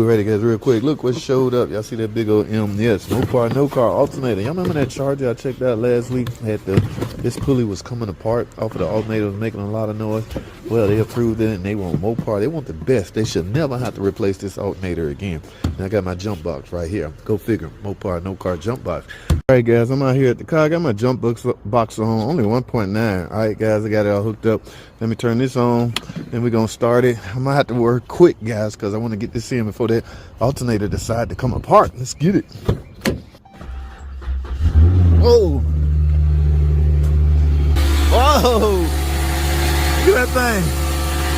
Alrighty guys, real quick, look what showed up. Y'all see that big old M? Yes, Mopar, no car alternator. Y'all remember that charger I checked out last week? This pulley was coming apart off of the alternator, was making a lot of noise. Well, they approved it and they want Mopar. They want the best. They should never have to replace this alternator again. And I got my jump box right here. Go figure. Mopar, no car jump box. Alright guys, I'm out here at the car. I got my jump box on, only 1.9. Alright guys, I got it all hooked up. Let me turn this on, then we're gonna start it. I'm gonna have to work quick guys, because I want to get this in before that alternator decide to come apart. Let's get it. Whoa. Whoa. Look at that thing.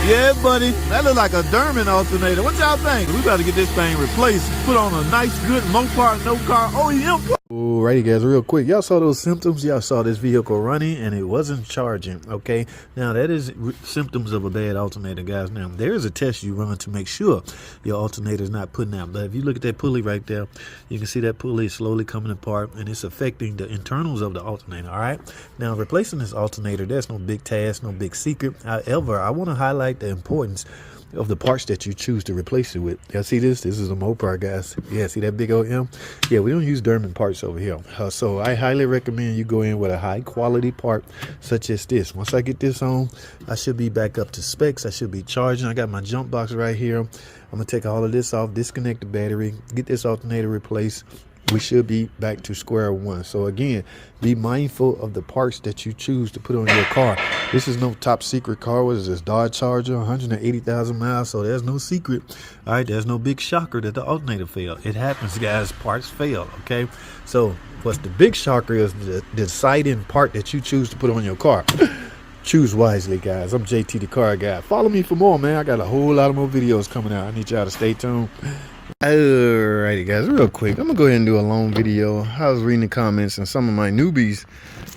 Yeah, buddy. That look like a Derman alternator. What y'all think? We got to get this thing replaced. Put on a nice, good Mopar, no car OEM. Alrighty, guys, real quick. Y'all saw those symptoms. Y'all saw this vehicle running and it wasn't charging. Okay. Now, that is symptoms of a bad alternator, guys. Now, there is a test you run to make sure your alternator is not putting out. But if you look at that pulley right there, you can see that pulley is slowly coming apart and it's affecting the internals of the alternator. All right. Now, replacing this alternator, there's no big task, no big secret. However, I want to highlight the importance of the parts that you choose to replace it with. Y'all see this? This is a Mopar, guys. Yeah, see that big old M? Yeah, we don't use Derman parts over here. So I highly recommend you go in with a high quality part such as this. Once I get this on, I should be back up to specs. I should be charging. I got my jump box right here. I'm gonna take all of this off, disconnect the battery, get this alternator replaced. We should be back to square one. So again, be mindful of the parts that you choose to put on your car. This is no top secret car. What is this? Dodge Charger, 180,000 miles. So there's no secret. All right, there's no big shocker that the alternator failed. It happens, guys. Parts fail. Okay. So what's the big shocker is the deciding part that you choose to put on your car. Choose wisely, guys. I'm JT the Car Guy. Follow me for more, man. I got a whole lot of more videos coming out. I need y'all to stay tuned. Alrighty guys, real quick, I'm gonna go ahead and do a long video. I was reading the comments and some of my newbies,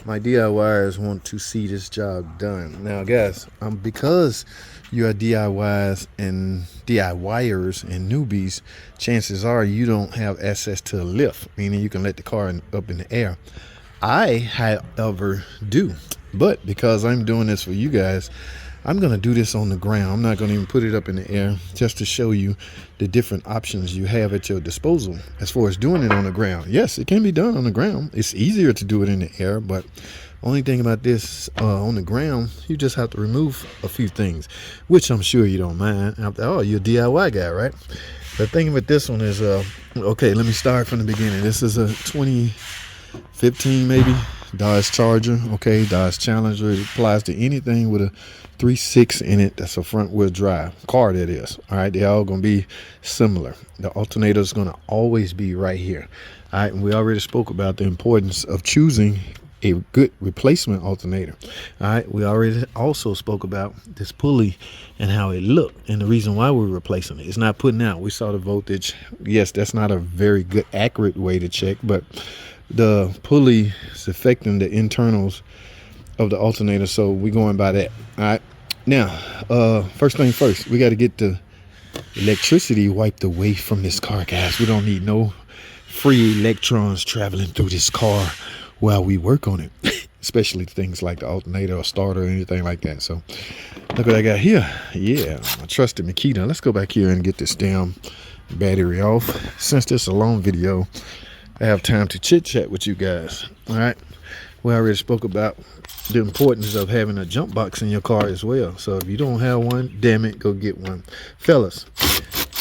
my DIYers, want to see this job done. Now guys, because you are DIYers and newbies, chances are you don't have access to a lift, meaning you can let the car up in the air. I, however, do, but because I'm doing this for you guys, I'm going to do this on the ground. I'm not going to even put it up in the air, just to show you the different options you have at your disposal as far as doing it on the ground. Yes, it can be done on the ground. It's easier to do it in the air, but only thing about this on the ground, you just have to remove a few things, which I'm sure you don't mind. After all, you're a DIY guy, right? The thing with this one is, okay, let me start from the beginning. This is a 2015 maybe Dodge Charger, okay, Dodge Challenger. It applies to anything with a 3.6 in it that's a front wheel drive car, that is. All right, they're all going to be similar. The alternator is going to always be right here. All right, and we already spoke about the importance of choosing a good replacement alternator. All right, we already also spoke about this pulley and how it looked and the reason why we're replacing it. It's not putting out. We saw the voltage. Yes, that's not a very good accurate way to check, but the pulley is affecting the internals of the alternator, so we're going by that. All right, now first thing first, we got to get the electricity wiped away from this car, guys. We don't need no free electrons traveling through this car while we work on it, especially things like the alternator or starter or anything like that. So look what I got here. Yeah, I trusted Makita. Let's go back here and get this damn battery off. Since this is a long video, I have time to chit chat with you guys. All right, we already spoke about the importance of having a jump box in your car as well. So if you don't have one, damn it, go get one. Fellas,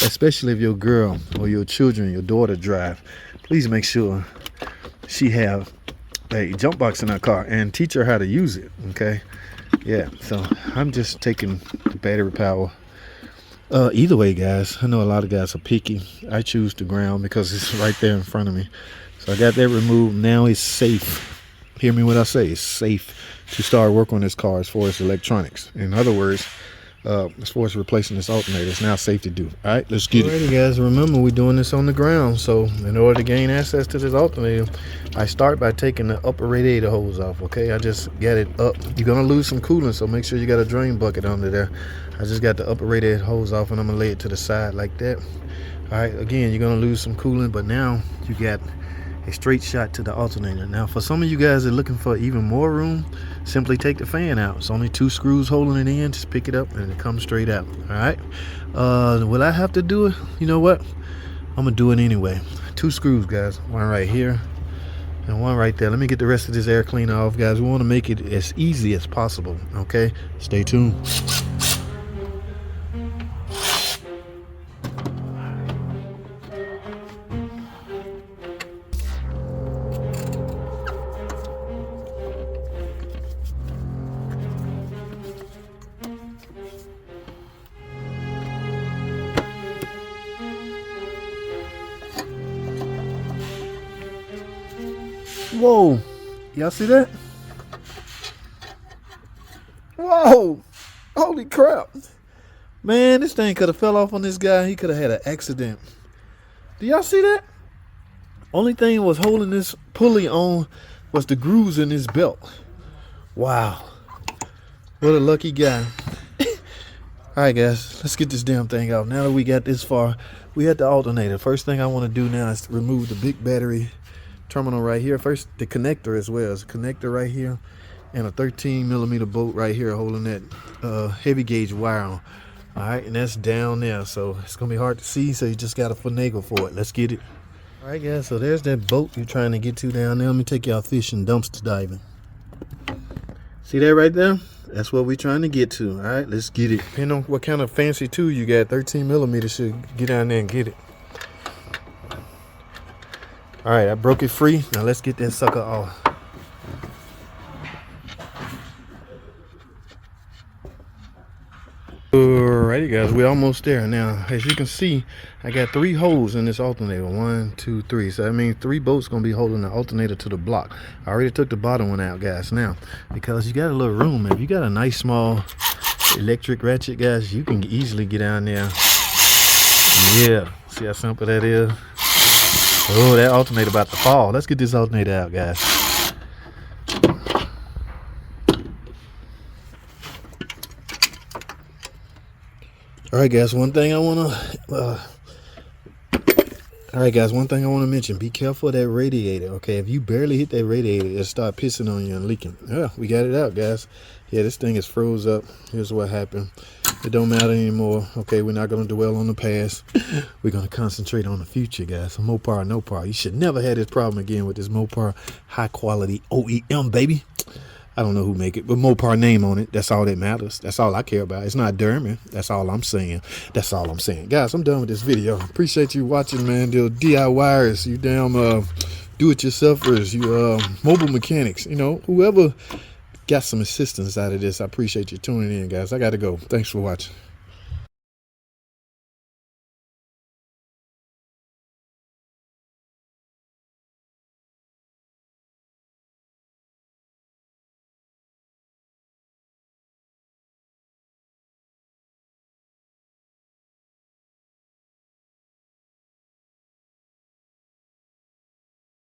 especially if your girl or your children, your daughter drive, please make sure she have a jump box in her car and teach her how to use it. Okay, yeah, so I'm just taking the battery power. Either way, guys, I know a lot of guys are picky. I choose the ground because it's right there in front of me. So I got that removed. Now it's safe. Hear me what I say. It's safe to start work on this car as far as electronics. In other words, as far as replacing this alternator, it's now safe to do. All right, let's get it. Alrighty, guys, remember we're doing this on the ground. So in order to gain access to this alternator, I start by taking the upper radiator hose off. Okay, I just get it up. You're gonna lose some coolant, so make sure you got a drain bucket under there. I just got the upper radiator hose off and I'm gonna lay it to the side like that. All right, again, you're gonna lose some coolant, but now you got a straight shot to the alternator. Now for some of you guys that are looking for even more room, simply take the fan out. It's only 2 screws holding it in. Just pick it up and it comes straight out. All right, will I have to do it? You know what, I'm gonna do it anyway. 2 screws, guys, one right here and one right there. Let me get the rest of this air cleaner off, guys. We want to make it as easy as possible. Okay, stay tuned. Whoa, y'all see that? Whoa, holy crap, man, this thing could have fell off on this guy. He could have had an accident. Do y'all see that? Only thing was holding this pulley on was the grooves in his belt. Wow, what a lucky guy. All right, guys, let's get this damn thing out. Now that we got this far, we had the alternator. First thing I want to do now is to remove the big battery terminal right here. First, the connector as well. It's a connector right here and a 13mm bolt right here holding that heavy gauge wire on. All right, and that's down there, so it's gonna be hard to see, so you just gotta finagle for it. Let's get it. All right, guys, so there's that boat you're trying to get to down there. Let me take y'all fishing, dumpster diving. See that right there? That's what we're trying to get to. All right, let's get it. Depending on what kind of fancy tool you got, 13mm should get down there and get it. All right, I broke it free. Now let's get that sucker off. Alrighty, guys, we're almost there. Now, as you can see, I got 3 holes in this alternator. 1, 2, 3. So that means 3 bolts gonna be holding the alternator to the block. I already took the bottom one out, guys. Now, because you got a little room, if you got a nice small electric ratchet, guys, you can easily get down there. Yeah, see how simple that is? Oh, that alternator about to fall. Let's get this alternator out, guys. All right, guys, one thing I want to mention, be careful of that radiator. Okay, if you barely hit that radiator, it'll start pissing on you and leaking. Yeah, we got it out, guys. Yeah, this thing is froze up. Here's what happened. It don't matter anymore. Okay, we're not going to dwell on the past. We're going to concentrate on the future, guys. So Mopar, no par. You should never have this problem again with this Mopar high quality OEM, baby. I don't know who make it, but Mopar name on it. That's all that matters. That's all I care about. It's not Dermy. That's all I'm saying. That's all I'm saying. Guys, I'm done with this video. Appreciate you watching, man. The DIYers, you damn do-it-yourselfers, you mobile mechanics, you know, whoever got some assistance out of this. I appreciate you tuning in, guys. I got to go. Thanks for watching.